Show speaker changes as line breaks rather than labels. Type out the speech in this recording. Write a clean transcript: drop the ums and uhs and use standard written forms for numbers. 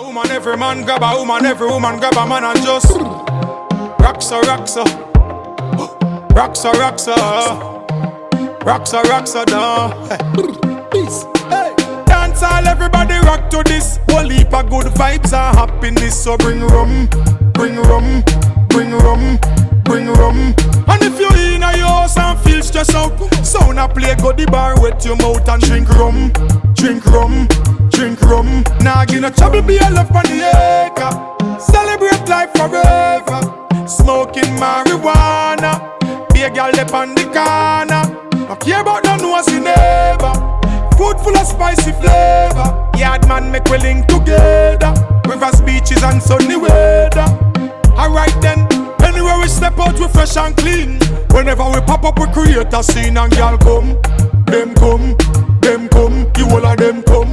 woman, every man grab a woman, every woman grab a man and just rock so, rock so, rock so, rock so, rock so, rock so, no. Peace. Hey. Dancehall, everybody rock to this. Whole heap of good vibes and happiness. So bring rum, bring rum, bring rum, bring rum. And if you're in a house and feel stressed out, sound a play, go the bar, wet your mouth and drink rum, drink rum, drink rum. Nah, give no trouble, be a love on the acre. Celebrate life forever. Smoking marijuana. Be a girl up on the corner. No care about no nosy neighbor. Food full of spicy flavor. Yard man make we link together. Rivers, beaches and sunny weather. Alright then, anywhere we step out we fresh and clean. Whenever we pop up we create a scene and y'all come. Them come, you all of them come.